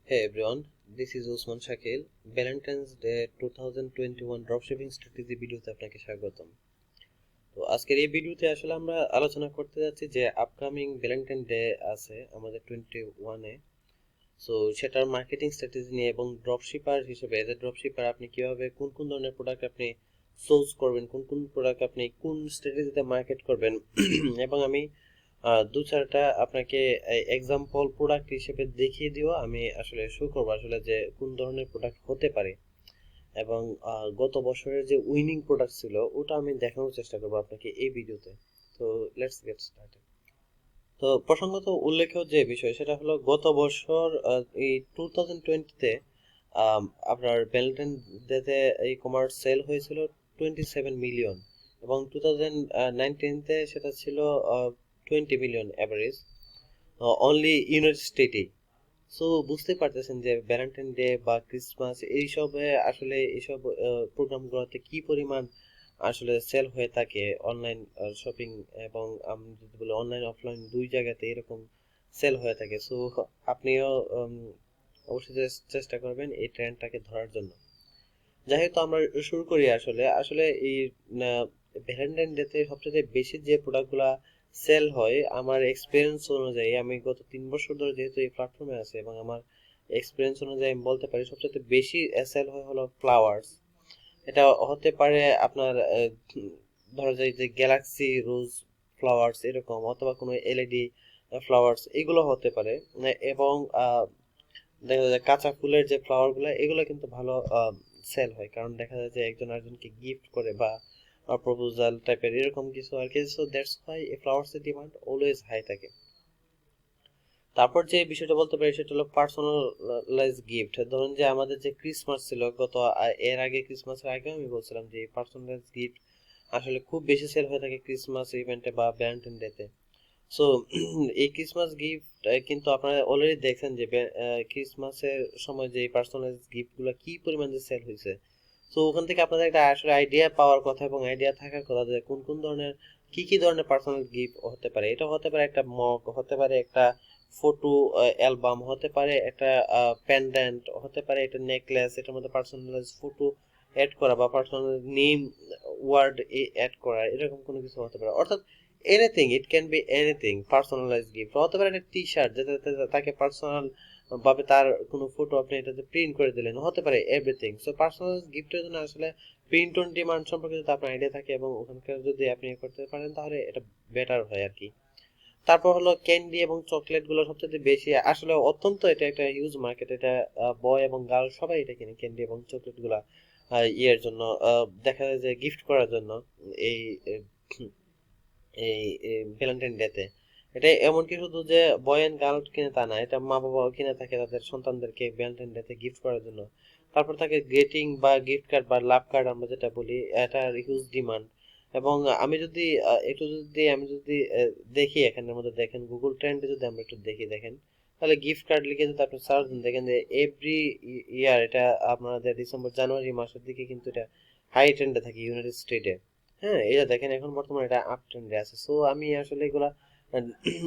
Hey everyone, this is Osman Shakil. Valentines Day 2021 Dropshipping Strategy ভিডিওতে আপনাকে স্বাগতম। তো আজকের এই ভিডিওতে আসলে আমরা আলোচনা করতে যাচ্ছি যে আপকামিং ভ্যালেন্টাইন ডে আছে আমাদের 21-এ। সো সেটার মার্কেটিং স্ট্র্যাটেজি নিয়ে এবং ড্রপশিপার হিসেবে এজ এ ড্রপশিপার আপনি কিভাবে কোন কোন ধরনের প্রোডাক্ট আপনি সোর্স করবেন, কোন কোন প্রোডাক্ট আপনি কোন স্ট্র্যাটেজিতে মার্কেট করবেন এবং আমি দু চারটা আপনাকে এক্সাম্পল প্রোডাক্ট হিসেবে দেখিয়ে দিও। আমি আসলে শো করবো আসলে যে কোন ধরনের প্রোডাক্ট হতে পারে এবং গত বছরের যে উইনিং প্রোডাক্ট ছিল ওটা আমি দেখানোর চেষ্টা করবো আপনাকে এই ভিডিওতে। তো লেটস গেট স্টার্টেড। তো প্রসঙ্গত উল্লেখ্য যে বিষয় সেটা হলো গত বছর এই 2020-তে আপনার ভ্যালেন্টাইন ডেতে ই কমার্স সেল হয়েছিল 27 মিলিয়ন এবং 2019-তে সেটা ছিল 20 মিলিয়ন অ্যাভারেজ অনলি ইউনাইটেড স্টেটে। সো বুঝতে পারতেছেন যে ভ্যালেন্টাইন ডে বা ক্রিসমাস এইসবে আসলে এইসব প্রোগ্রামগুলোতে কি পরিমাণ আসলে সেল হয়ে থাকে অনলাইন শপিং এবং আমি যদি বলি অনলাইন অফলাইন দুই জায়গাতে এরকম সেল হয়ে থাকে। সো আপনিও অবশ্যই চেষ্টা করবেন এই ট্রেন্ডটাকে ধরার জন্য। যাই হোক, তো আমরা শুরু করি। আসলে আসলে এই ভ্যালেন্টাইন ডেতে সবচেয়ে বেশি যে প্রোডাক্টগুলা সেল হয় আমার এক্সপিরিয়েন্স অনুযায়ী, আমি গত 3 বছর ধরে যেহেতু এই প্ল্যাটফর্মে আছে এবং আমার এক্সপিরিয়েন্স অনুযায়ী আমি বলতে পারি সবচেয়ে বেশি সেল হয় হলো ফ্লাওয়ার্স। এটা হতে পারে আপনার ধরা যায় যে গ্যালাক্সি রোজ ফ্লাওয়ার্স এরকম, অথবা কোনো এলইডি ফ্লাওয়ার্স, এগুলো হতে পারে। এবং দেখা যায় কাঁচা ফুলের যে ফ্লাওয়ার গুলো এগুলো কিন্তু ভালো সেল হয়, কারণ দেখা যায় যে একজন আরেকজনকে গিফট করে বা প্রপোজাল টাইপের এরকম কিছু আর কি। সো দ্যাটস হোয়াই এই ফ্লাওয়ার্স এর ডিমান্ড অলওয়েজ হাই থাকে। তারপর যে বিষয়টা বলতে পারি সেটা হলো পার্সোনালাইজ গিফট। ধরুন যে আমাদের যে ক্রিসমাস ছিল গত এর আগে, ক্রিসমাসের আগে আমি বলছিলাম যে পার্সোনালাইজ গিফট আসলে খুব বেশি সেল হয়ে থাকে ক্রিসমাস ইভেন্টে বা ভ্যালেন্টাইন ডেতে। সো এই ক্রিসমাস গিফট কিন্তু আপনারা অলরেডি দেখছেন যে ক্রিসমাসের সময় যে পার্সোনালাইজ গিফটগুলো কি পরিমাণ যে সেল হয়েছে। সো ওখান থেকে আপনাদের একটা আসলে আইডিয়া পাওয়ার কথা এবং আইডিয়া থাকার কথা যে কোন কোন ধরনের কি ধরনের পার্সোনাল গিফট হতে পারে। এটা হতে পারে একটা মগ, হতে পারে একটা ফটো অ্যালবাম, হতে পারে একটা পেন্ডেন্ট, হতে পারে একটা নেকলেস, এটার মধ্যে পার্সোনালাইজ ফটো অ্যাড করা বা পার্সোনাল নেম ওয়ার্ড অ্যাড করা, এরকম কোনো কিছু হতে পারে। অর্থাৎ anything, it can be anything personalize gift. হতে পারে একটা টি শার্ট যেটাতে তাকে পার্সোনাল ভাবে তার কোনো ফটো আপনি এটাতে প্রিন্ট করে দিলেন, হতে পারে এভরিথিং। সো পার্সোনাল গিফটের জন্য আসলে প্রিন্ট অন ডিমান্ড সম্পর্কে যদি আপনার আইডিয়া থাকে এবং ওখানকার যদি আপনি করতে পারেন তাহলে এটা বেটার হয় আর কি। তারপর হলো ক্যান্ডি এবং চকলেট গুলো সবচেয়ে বেশি আসলে অত্যন্ত, এটা একটা হিউজ মার্কেট। এটা বয় এবং গার্ল সবাই এটা কিনে ক্যান্ডি এবং চকলেট গুলা ইয়ের জন্য, দেখা যায় যে গিফট করার জন্য এই এই ভ্যালেন্টাইন ডেতে। এটা এমনকি শুধু যে বয় এন্ড গার্ল কিনে তা না, এটা মা বাবাও কিনে থাকে তাদের সন্তানদেরকে ভ্যালেন্টাইন ডেতে গিফট করার জন্য। তারপর থাকে গ্রেটিং বা গিফট কার্ড বা লাভ কার্ড আমরা যেটা বলি, এটার হিউজ ডিমান্ড। এবং আমি যদি দেখি এখানের মধ্যে, দেখেন গুগল ট্রেন্ডে যদি আমরা একটু দেখেন, তাহলে গিফট কার্ড লিখে যদি আপনি সার্চ দেন দেখেন যে এভরি ইয়ার এটা আপনাদের ডিসেম্বর জানুয়ারি মাসের দিকে কিন্তু এটা হাই ট্রেন্ডে থাকে ইউনাইটেড স্টেটে। হ্যাঁ, এটা দেখেন এখন বর্তমানে এটা আপ ট্রেন্ডে আছে। সো আমি আসলে এগুলা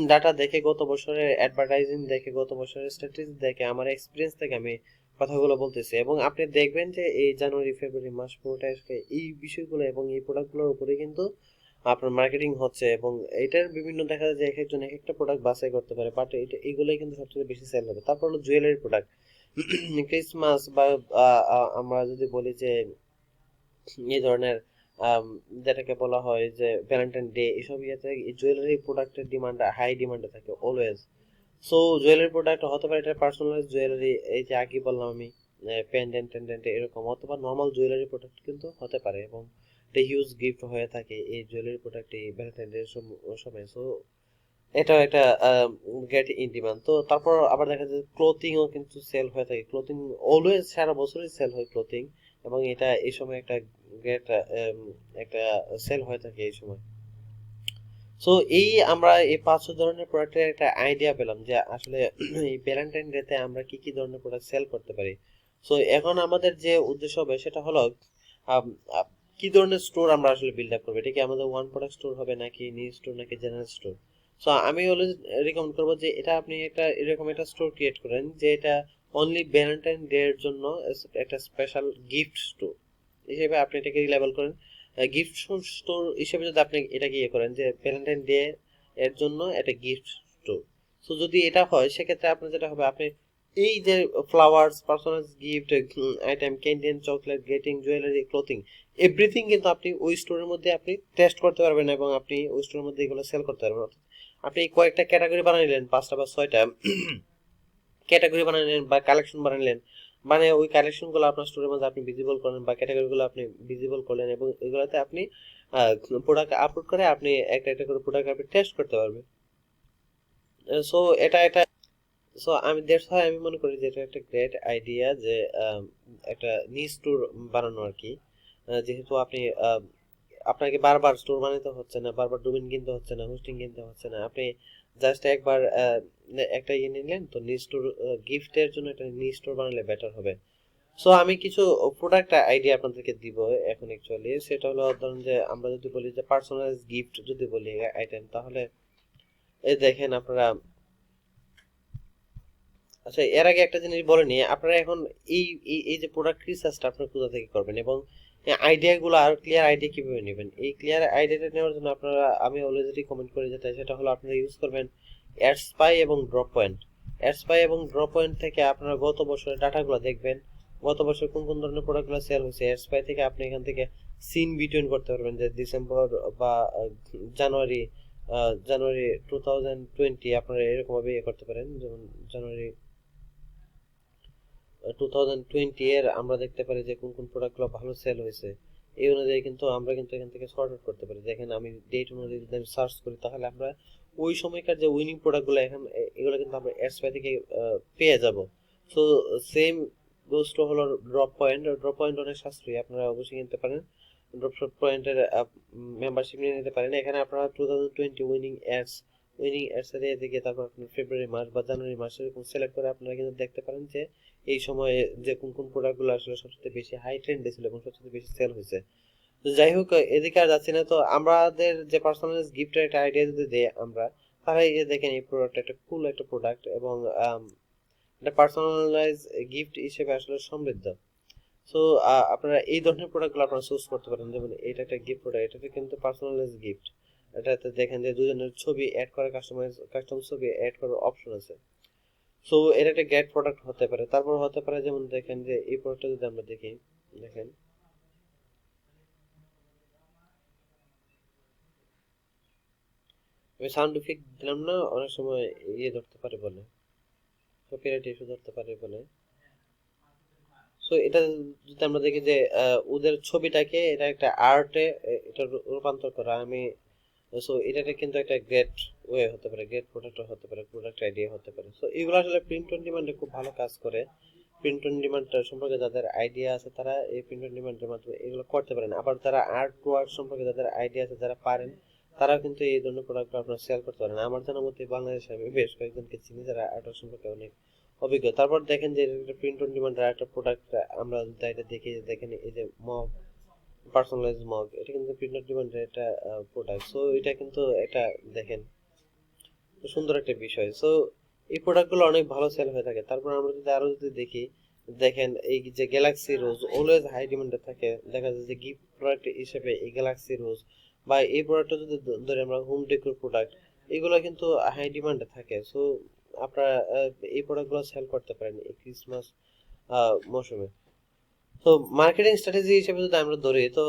ডাটা দেখে, গত বছরের অ্যাডভার্টাইজিং দেখে, গত বছরের স্ট্র্যাটেজি দেখে, আমার এক্সপিরিয়েন্স থেকে আমি কথাগুলো বলতেছি। এবং আপনি দেখবেন যে এই জানুয়ারি ফেব্রুয়ারি মাস পুরোটাই আসলে এই বিষয়গুলো এবং এই প্রোডাক্টগুলোর উপরে কিন্তু আপনার মার্কেটিং হচ্ছে। এবং এটার বিভিন্ন দেখা যায় যে এক একজন এক একটা প্রোডাক্ট বাছাই করতে পারে, বাট এটা এগুলোই কিন্তু সবচেয়ে বেশি সেল হবে। তারপর হলো জুয়েলারি প্রোডাক্ট। ক্রিসমাস বা আমরা যদি বলি যে এই ধরনের আম, যেটাকে বলা হয় যে ভ্যালেন্টাইন ডে, এসব ইয়েতে জুয়েলারি প্রোডাক্টের ডিমান্ড হাই ডিমান্ডে থাকে অলওয়েজ। সো জুয়েলারি প্রোডাক্ট হতে পারে এটা পার্সোনালাইজ জুয়েলারি, এই যে আগে বললাম আমি পেন্ডেন্ট টেন্ডেন্ট এরকম, অথবা নর্মাল জুয়েলারি প্রোডাক্ট কিন্তু হতে পারে এবং এটা হিউজ গিফট হয়ে থাকে এই জুয়েলারি প্রোডাক্ট এই ভ্যালেন্টাইন ডে সময়। সো এটাও একটা গেট ইন ডিমান্ড। তো তারপর আবার দেখা যায় ক্লোথিংও কিন্তু সেল হয়ে থাকে। ক্লোথিং অলওয়েজ সারা বছরই সেল হয় ক্লোথিং, এবং এটা এই সময় একটা গ্রেট একটা সেল হয়ে থাকে এই সময়। সো এই আমরা এই 5 ধরনের প্রোডাক্টের একটা আইডিয়া পেলাম যে আসলে এই ভ্যালেন্টাইন ডেতে আমরা কি ধরনের প্রোডাক্ট সেল করতে পারি। সো এখন আমাদের যে উদ্দেশ্য হবে সেটা হলো আম, আম, কি ধরনের স্টোর আমরা আসলে বিল্ড আপ করবো। এটা কি আমাদের ওয়ান প্রোডাক্ট স্টোর হবে, নাকি নিউ স্টোর, নাকি জেনারেল স্টোর। সো আমি অলওয়েজ রিকমেন্ড করবো যে এটা আপনি একটা এরকম একটা স্টোর ক্রিয়েট করেন যে এটা অনলি ভ্যালেন্টাইন ডে এর জন্য একটা স্পেশাল গিফট স্টোর হিসেবে আপনি এটাকে লেবেল করেন। গিফট স্টোর হিসেবে যদি আপনি এটাকে ইয়ে করেন যে ভ্যালেন্টাইন ডে এর জন্য একটা গিফট স্টোর, তো যদি এটা হয় সেক্ষেত্রে আপনার যেটা হবে, আপনি এই যে flowers, personal gift item, candy, chocolate, getting, jewellery, clothing, everything কিন্তু আপনি ওই স্টোরের মধ্যে আপনি টেস্ট করতে পারবেন এবং আপনি ওই স্টোরের মধ্যে এগুলো সেল করতে পারবেন। অর্থাৎ আপনি কয়েকটা ক্যাটাগরি বানাইলেন, 5টা বা 6টা ক্যাটাগরি বানাইলেন বা কালেকশন বানাইলেন, মানে ওই কালেকশন গুলো আপনার স্টোরের মধ্যে আপনি ভিজিবল করেন বা ক্যাটাগরি গুলো আপনি ভিজিবল করলেন এবং এগুলোতে আপনি প্রোডাক্ট আপলোড করে আপনি একটা একটা করে প্রোডাক্ট আপনি টেস্ট করতে পারবেন। সো এটা সো আমি দ্যাটস হয় আমি মনে করি যে এটা একটা গ্রেট আইডিয়া যে একটা নিজ স্টোর বানানো আর কি। যেহেতু আপনি আপনাকে বারবার স্টোর বানাতে হচ্ছে না, বারবার ডোমেইন কিনতে হচ্ছে না, হোস্টিং কিনতে হচ্ছে না, আপনি জাস্ট একবার একটা ইয়ে নিলেন, তো নিজ স্টোর গিফটের জন্য একটা নিজ স্টোর বানালে বেটার হবে। সো আমি কিছু প্রোডাক্ট আইডিয়া আপনাদেরকে দিব এখন অ্যাকচুয়ালি, সেটা হলো ধরুন যে আমরা যদি বলি যে পার্সোনালাইজ গিফট যদি বলি আইটেম, তাহলে এই দেখেন আপনারা, আচ্ছা এর আগে একটা জিনিস বলে নিই, আপনারা এখন এই এই যে প্রোডাক্ট রিসার্চটা আপনারা কোথা থেকে করবেন এবং আইডিয়াগুলো আর ক্লিয়ার আইডিয়া কিভাবে নেবেন, এই ক্লিয়ার আইডিয়াটা নেওয়ার জন্য আপনারা, আমি অলওয়েজ রিকমেন্ড করি যেটা, সেটা হলো আপনারা ইউজ করবেন অ্যাডস্পাই এবং ড্রপ পয়েন্ট। অ্যাডস্পাই এবং ড্রপ পয়েন্ট থেকে আপনারা গত বছরের ডাটাগুলো দেখবেন, গত বছর কোন কোন ধরনের প্রোডাক্টগুলো সেল হয়েছে। অ্যাডস্পাই থেকে আপনি এখান থেকে সিন বিটুইন করতে পারবেন যে ডিসেম্বর বা জানুয়ারি, জানুয়ারি 2020 আপনারা এরকম ভাবে ইয়ে করতে পারেন, যেমন জানুয়ারি 2020 এর আমরা দেখতে পারি যে কোন কোন প্রোডাক্টগুলো ভালো সেল হয়েছে, এই অনুযায়ী কিন্তু আমরা কিন্তু এখান থেকে সর্ট আউট করতে পারি। দেখেন আমি ডেট অনুযায়ী যদি আমি সার্চ করি তাহলে আমরা ওই সময়কার যে উইনিং প্রোডাক্টগুলো এখন এগুলো কিন্তু আমরা অ্যাডস্পাই থেকে পেয়ে যাব। সো সেম গোস টু হলো ড্রপ পয়েন্ট। ড্রপ পয়েন্ট অনেক সাশ্রয়ী, আপনারা অবশ্যই কিনতে পারেন। ড্রপ পয়েন্টের মেম্বারশিপ নিয়ে নিতে পারেন। এখানে আপনারা 2020 উইনিং অ্যাডস এর এদিকে, তারপর আপনার ফেব্রুয়ারি মাস বা জানুয়ারি মাস এরকম সিলেক্ট করে আপনারা কিন্তু দেখতে পারেন যে এই সময়ে যে কোন কোন প্রোডাক্টগুলো আসলে সবচেয়ে বেশি হাই ট্রেন্ডে ছিল এবং সবচেয়ে বেশি সেল হয়েছে। তো যাই হোক, এদিকে আর যাচ্ছি না, তো আমাদের যে পার্সোনালাইজ গিফটের একটা আইডিয়া যদি দেই আমরা, তাহলে এই যে দেখেন এই প্রোডাক্ট একটা কুল একটা প্রোডাক্ট এবং এটা পার্সোনালাইজ গিফট হিসেবে আসলে সমৃদ্ধ। সো আপনারা এই ধরনের প্রোডাক্টগুলো আপনারা চুজ করতে পারেন, যেমন এটা একটা গিফট প্রোডাক্ট, এটাতে কিন্তু পার্সোনালাইজ গিফট, এটাতে দেখেন যে দুজনের ছবি অ্যাড করা, কাস্টম ছবি অ্যাড করার অপশন আছে। সো এটা একটা গ্রেট প্রোডাক্ট হতে পারে। তারপর হতে পারে যেমন দেখেন যে এই প্রোডাক্টটা যদি আমরা দেখি, দেখেন আমি সাউন্ড ইফেক্ট দিলাম না, অনেক সময় ইয়ে ধরতে পারে বলে, কপিরাইট ইস্যু ধরতে পারে বলে। সো এটা যদি আমরা দেখি যে ওদের ছবিটাকে এটা একটা আর্টে এটা রূপান্তর করা, আমি সো এটা কিন্তু একটা গ্রেট ওয়ে হতে পারে, গ্রেট প্রোডাক্ট হতে পারে, প্রোডাক্ট আইডিয়া হতে পারে। সো এগুলো আসলে প্রিন্ট অন ডিমান্ডে খুব ভালো কাজ করে। প্রিন্ট অন ডিমান্ড সম্পর্কে যাদের আইডিয়া আছে তারা এই প্রিন্ট অন ডিমান্ডের মাধ্যমে এগুলো করতে পারেন। আবার যারা আর্ট ওয়ার্ক সম্পর্কে যাদের আইডিয়া আছে, যারা পারেন, তারাও কিন্তু এই ধরনের প্রোডাক্ট আপনারা সেল করতে পারেন। আমার জানার মতে বাংলাদেশে আমি বেশ কয়েকজনকে চিনি যারা আর্ট ওয়ার্ক সম্পর্কে অনেক অভিজ্ঞ। তারপর দেখেন যে প্রিন্ট অন ডিমান্ডের একটা প্রোডাক্ট আমরা যদি এটা দেখি, দেখেন এই যে মগ, পার্সোনালাইজ মগ, এটা কিন্তু প্রিন্ট অন ডিমান্ডের একটা প্রোডাক্ট। সো এটা কিন্তু একটা দেখেন সুন্দর একটা বিষয়। সো এই প্রোডাক্টগুলো অনেক ভালো সেল হয়ে থাকে। তারপর আমরা যদি আরো যদি দেখি, দেখেন এই যে গ্যালাক্সি রোজ অলওয়েজ হাই ডিমান্ডে থাকে, দেখা যায় যে গিফট প্রোডাক্ট হিসেবে এই গ্যালাক্সি রোজ বা এই প্রোডাক্টটা যদি ধরে আমরা হোম ডেকোর প্রোডাক্ট, এগুলো কিন্তু হাই ডিমান্ডে থাকে। সো আপনারা এই প্রোডাক্টগুলো সেল করতে পারেন এই ক্রিসমাস মৌসুমে। তো মার্কেটিং স্ট্র্যাটেজি হিসেবে যদি আমরা ধরি, তো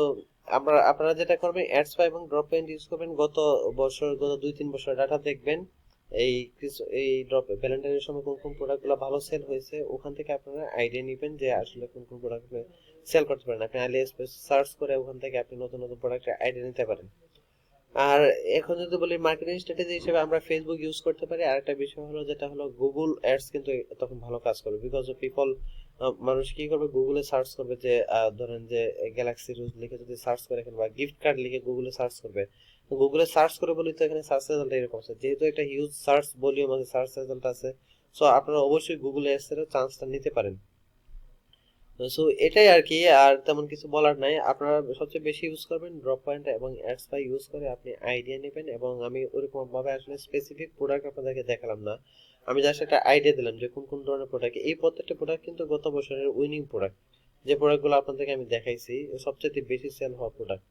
আপনারা যেটা করবেন অ্যাডস এবং ড্রপ পয়েন্ট ইউজ করবেন। গত 2-3 বছর ডাটা দেখবেন, এই এই ড্রপ ভ্যালেন্টাইনের সময় কোন কোন প্রোডাক্টগুলো ভালো সেল হয়েছে, ওখান থেকে আপনারা আইডিয়া নেবেন যে আসলে কোন কোন প্রোডাক্ট সেল করতে পারেন। আপনি আলিএক্সপ্রেস সার্চ করে ওখান থেকে আপনি নতুন নতুন প্রোডাক্টের আইডিয়া নিতে পারেন। আর এখন যদি বলি মার্কেটিং স্ট্র্যাটেজি হিসেবে আমরা ফেসবুক ইউজ করতে পারি। আর একটা বিষয় হলো যেটা হলো গুগল অ্যাডস কিন্তু তখন ভালো কাজ করবে, বিকজ অফ পিপল, মানুষ কি করবে, গুগলে সার্চ করবে যে ধরেন যে গ্যালাক্সি রোজ লিখে যদি সার্চ করে বা গিফট কার্ড লিখে গুগলে সার্চ করবে, গুগলে সার্চ করে বলি তো এখানে সার্চ রেজাল্ট এরকম আছে, যেহেতু একটা হিউজ সার্চ ভলিউম আছে, সার্চ রেজাল্ট আছে। সো আপনারা অবশ্যই গুগল অ্যাডস এর চান্সটা নিতে পারেন। সো এটাই আর কি, আর তেমন কিছু বলার নাই। আপনারা সবচেয়ে বেশি ইউজ করবেন ড্রপ পয়েন্ট এবং অ্যাডস পাই ইউজ করে আপনি আইডিয়া নেবেন। এবং আমি ওরকম ভাবে আসলে স্পেসিফিক প্রোডাক্ট আপনাদেরকে দেখালাম না, আমি জাস্ট একটা আইডিয়া দিলাম যে কোন কোন ধরনের প্রোডাক্ট। এই প্রত্যেকটা প্রোডাক্ট কিন্তু গত বছরের উইনিং প্রোডাক্ট, যে প্রোডাক্টগুলো আপনাদেরকে আমি দেখাইছি সবচেয়ে বেশি সেল হওয়া প্রোডাক্ট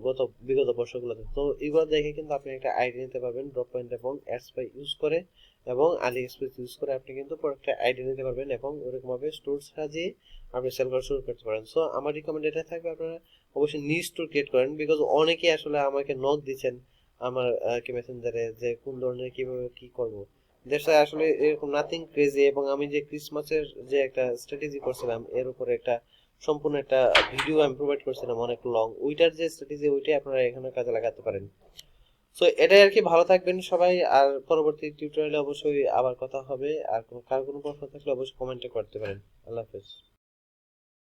গত বিগত বছরগুলোতে। তো এগুলো দেখে কিন্তু আপনি একটা আইডিয়া নিতে পারবেন ড্রপ পয়েন্ট এবং অ্যাডস্পাই ইউজ করে এবং আলি এক্সপ্রেস ইউজ করে আপনি কিন্তু প্রোডাক্টটা আইডিয়া নিতে পারবেন এবং ওরকমভাবে স্টোর সাজিয়ে আপনি সেল করা শুরু করতে পারেন। সো আমার রিকমেন্ড এটা থাকবে আপনারা অবশ্যই নিজ স্টোর ক্রিয়েট করেন, বিকজ অনেকেই আসলে আমাকে নক দিচ্ছেন আমার কি মেসেঞ্জারে যে কোন ধরনের কিভাবে কি করব। দেশে আসলে এরকম নাথিং ক্রেজি, এবং আমি যে ক্রিসমাসের যে একটা স্ট্র্যাটেজি করছিলাম এর উপরে একটা সম্পূর্ণ একটা ভিডিও আমি প্রোভাইড করছিলাম অনেক লং, ওইটার যে স্ট্র্যাটেজি ওইটাই আপনারা এখানে কাজে লাগাতে পারেন। সো এটাই আর কি, ভালো থাকবেন সবাই, আর পরবর্তী টিউটোরিয়ালে অবশ্যই আবার কথা হবে। আর কার কোনো প্রশ্ন থাকলে অবশ্যই কমেন্টে করতে পারেন। আল্লাহ হাফেজ।